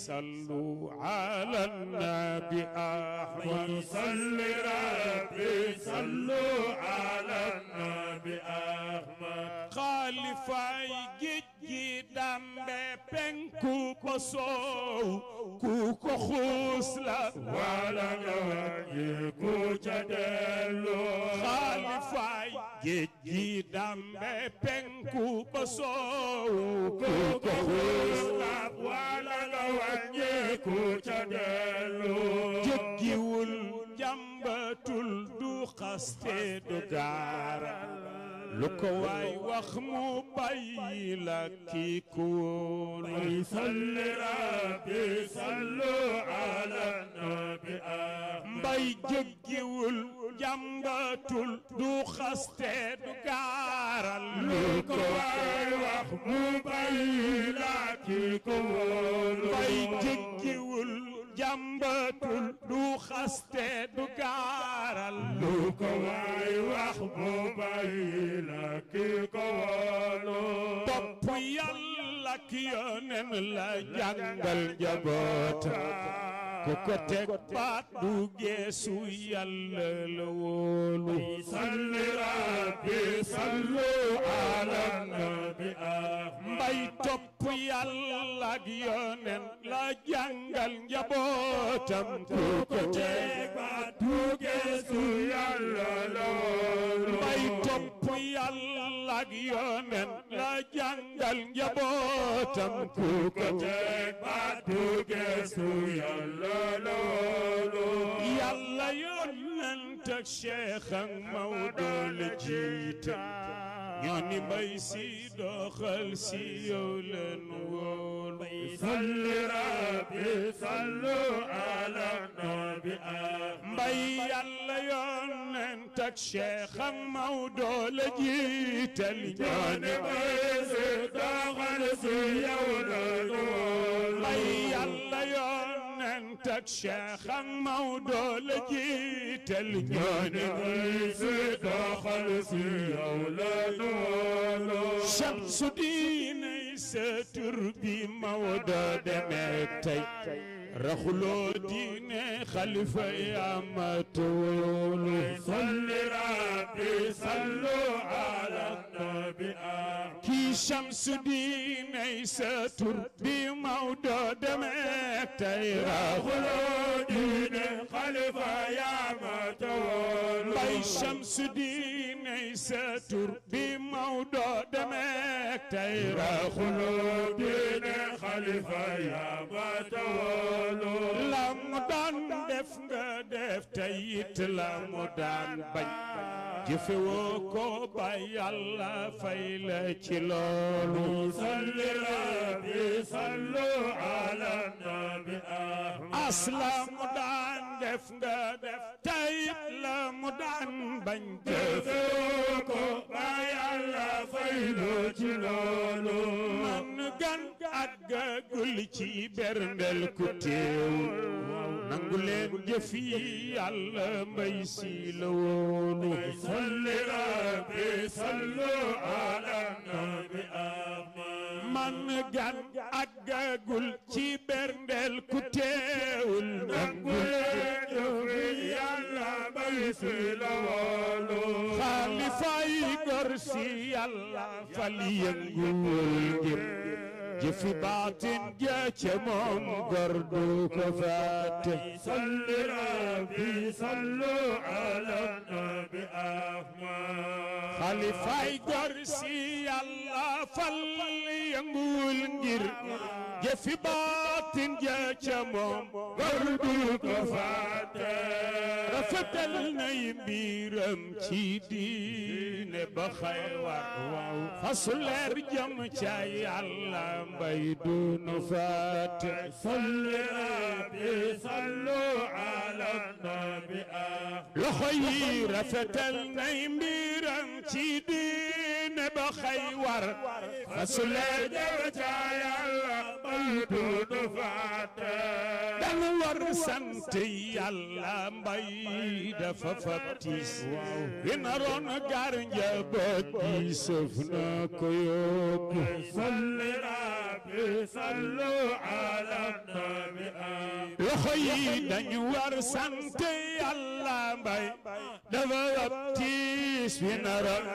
صلوا على النبي أحمد صل ربي صلوا على النبي أحمد خالفاي جيجي دامبي بنكو كوسو كوكو خوسلا ولا نوجه كوجدلو خالفاي جيجي دامبي بنكو كوسو كوكو خوسلا ولا نوجه كوجدلو جيجيول جامبتول دو خاستي دو غارا لوكو واي واخ مو باي لا كيكون صل ربي صلوا على النبي باي جيجيول جامبتول دو خاستي دو غارا لوكو واي واخ مو باي لا كيكون باي جيجيول جامبتول دو خاستي دو غارا لوكو واي واخ مو باي لا كيكون topp yàlla ki yoneen la jàngal jaboota ku ko teg baat du geesu yàlla la wóolu salli rabbi sallu ala nabi mbay topp yàlla ki yoneen la jàngal njabootam ku ko teg baat du geesu yàlla la wóolu mbay topp yàlla ki yoneen la jàngal njabootam ku ko teg baat du geesu yàlla la wóolu yàlla yonent ak Cheikh ak Maodo la jiite ñoo ni mbay si doxal si yow leen wóolu salli rabbi sallu ala nabi mbay yàlla yonent ak Cheikh ak Maodo la jiite ñoo ni mbay si doxal si yow leen wóolu mbay yàlla yonent ak Cheikh ak Maodo la jiite ñoo ni mbay si doxal si yow leen wóolu Shamsu diine sa tur bi Maodo demee tey raxuloo diine xalifa yaa ma toolu salli rabbi sallu ala nabi kii Shamsu diine sa tur bi Maodo demee tey raxuloo diine xalifa yaa ma toolu bay Shamsu diine sa tur bi Maodo demee tey raxuloo diine xalifa yaa ma toolu la mu daan def nga def tey it la mu daan bañ jëfe woo ko ba Yàlla fay la ci loolu salli rabbi sallu ala nabi asla mu daan def nga def tey it la mu daan bañ jëfe woo ko ba Yàlla fay la ci loolu man gan àggagul ci berndel ku teew nangu leen jëf yi Yàlla mbay si la woonu salli rabbi sallu ala nabi man gan àggagul ci berndel ku teewul nangu leen jëf yi Yàlla mbay si la woonu xaalifay gor si Yàlla fal yënguwul ngir jëfi baatin ja ca moom gor du ko fàtte salli rabbi sallu ala nabi ahmad xalifay gor si Yàlla fal yënguwul ngir jëfi baatin ja ca moom gor du ko fàtte rafetal nay mbiram ci diine ba xaywar fasu leer jëm ca Yàlla mbay du nu fàtte salli rabbi sallu ala nabi ahmad loxo yi rafetal nay mbiram ci diine ba xaywar fasu leer jëm ca Yàlla mbay du nu fàtte dan war sant Yàlla mbay dafa fabtis yi naroon gaar njaboot gi sëf na ko yóbbu salli rabbi sallu ala nabi loxo yi dañu war sant yàlla mbay dafa ab tiis fi naroon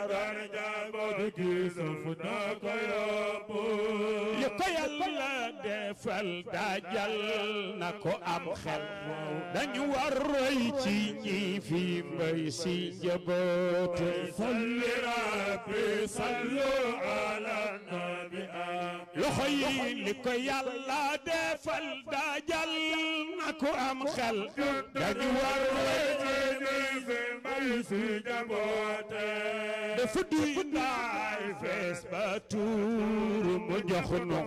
jaboot gi suuf na ko yóbbu li ko yàlla defal daajal na ko am xel dañu war roy ci ñi fi mbay si njaboote salli rabbi sallu ala nabi loxo yi li ko yàlla defal daajal na ko am xel dañu war roy ci ñi fi mbay si njaboote dafa duy ndaay fees ba tuur mu jox nu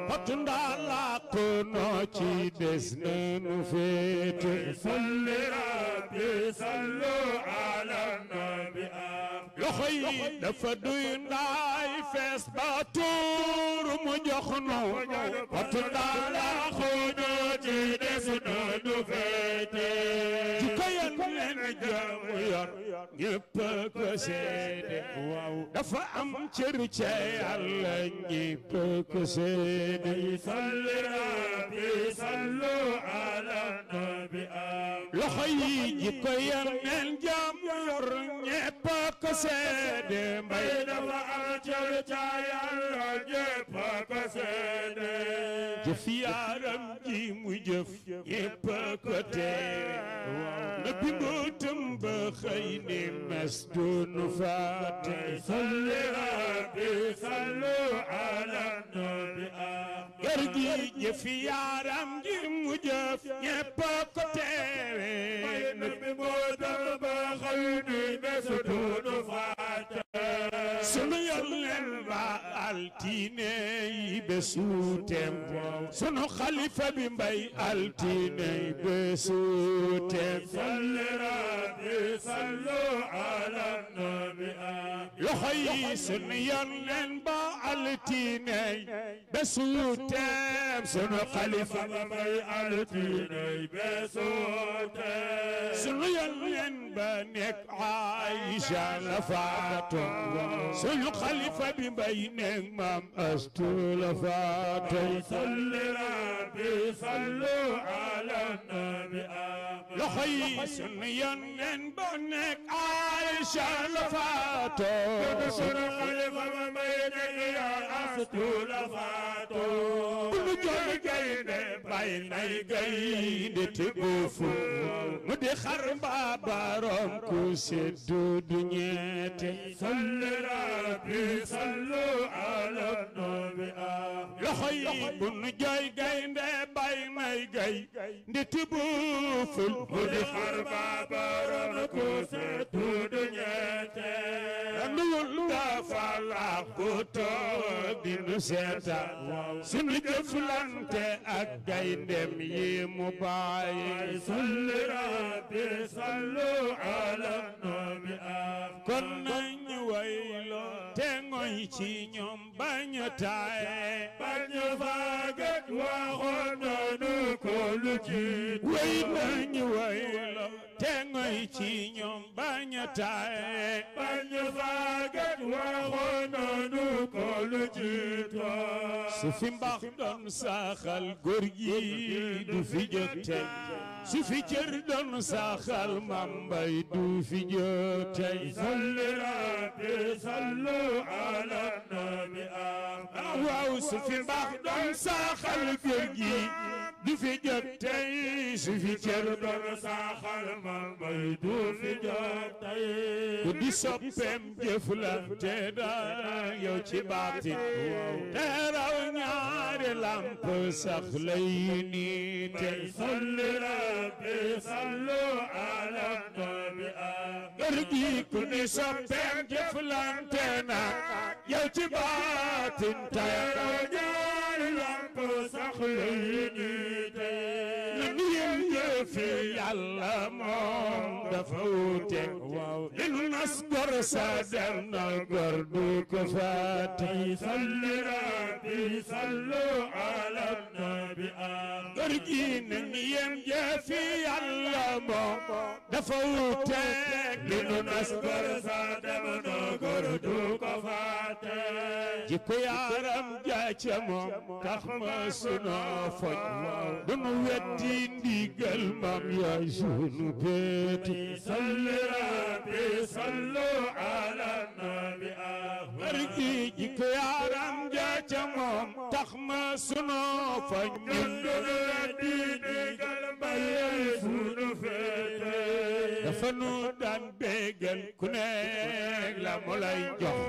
potu ndaa làq noo ci des nanu féete salli rabbi sallu ala nabi loxo yi dafa duy ndaay fees ba tuur mu jox nu potu ndaa làq noo ci des nanu féete jikko yan leen jaamu yor ñépp ko seede dafa am cër ca Yàlla ñépp ko seede salli rabbi sallu ala nabi loxo yi jikko yan leen jaamu yor ñépp ko seede mbay dafa am cër ca Yàlla ñépp ko seede jëf yaaram ji mu jëf ñépp ko teewe na bindootam ba xëy ni mes dunu faate salli rabbi sallu ala nabi kër gi jëf yaaram ji mu jëf ñépp ko teewe na bindootam ba xëy ni mes dunu faate sunu yolleen ba altine yi bésu teem sunu xalifa bi mbay altine yi bésu teem salli rabbi sallu ala nabi loxo yi sunu yolleen ba altine yi bésu teem sunu xalifa bi mbay altine yi bésu teem sunu yolleen ba nekk Aïcha la faatu sunu xalifa bi mbay nekk maam Astu la faatu salli rabbi sallu ala nabi loxo yi sunu yonent ba nekk Aïcha la faatu sunu xalifa ba mbay nekk yaa Astu la faatu nu jooy gaynde bay nay gaynde te boofu mu di xar mbaa baroom ku seddu du ñeete salli rabbi sallu ala nabi loxo yi bu nu jooy gaynde bay nay gaynde te boofu mu di xar mbaa baroom ku seddu du ñeete nuyul dafa la ko toog di nu seeta sunu jëflante ak gayndem yi mu bàyyi salli rabbi sallu ala nabi kon nañu waylo te ngoy ci ñoom bañ a taaye bañ a faagat waxoon nañu ko lu jiitu way nañu waylo te ngoy ci ñoom bañ a taaye bañ a faagat waxoon nañu ko lu jiitu su fi mbax doon saxal góor gi du fi jóg tey su fi cër doon saxal mambay du fi jóg tey salli rabbi sallu ala nabi waaw su fi mbax doon saxal góor gi du fi jóg tey su fi cër doon saxal mambay du fi jóg tey ku di soppeem jëflante da yow ci baatin te raw ñaari lamp sax lay nii tey salli rabbi sallu ala nabi kër gi ku di soppeem jëflante na yow ci baatin te raw ñaari lamp sax lay nii tey ni yéen jëfi yàlla moom dafa wuute li nu nas gor sa dem na gor du ko faate salli rabbi sallu ala nabi kër gi nañ yem jëfi Yàlla moom dafa wuuteeg li nu nas gor sa dem no gor du ko fàtte jikko yaaram jaaca moom tax ma sunu foñ du nu wetti ndigal mam yaay sunu péeti salli rabbi sallu ala nabi kër gi jikko yaaram jaaca moom tax ma sunu foñ du nu wetti ndigal mam yaay sunu péeti dafa nu daan bégal ku nekk la mu lay jox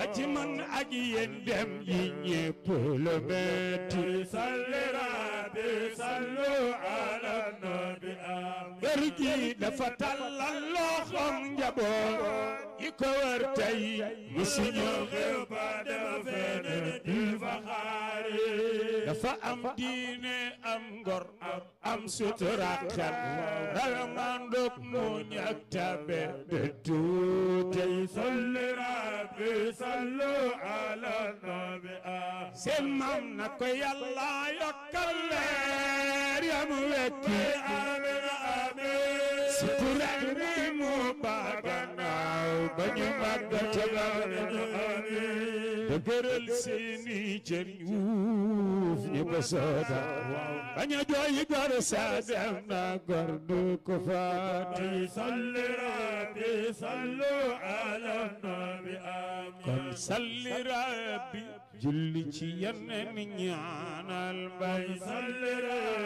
a ci man ak yéen dem yi ñépp la metti salli rabbi sallu ala nabi kër gi dafa tàllal loxoom njaboot yi ko wër tey musu ñoo xew ba dafa feneen di fa xaari dafa am diine am ngor am sutura xel ragamandok mu ñak tabe de tuute salli rabbi sallu ala nabi seen maam na ko Yàlla yokkal leer yam wekki amin amin sutura ni mu baganaaw ba ñu màggate ba amin dëgëral seeni cër wuuf ñi ba sooda bañ a jooy gor sa dem na gor du ko faati salli rabbi sallu ala nabi amin kon salli rabbi julli ci yeneen ñaanal mbay salli rabbi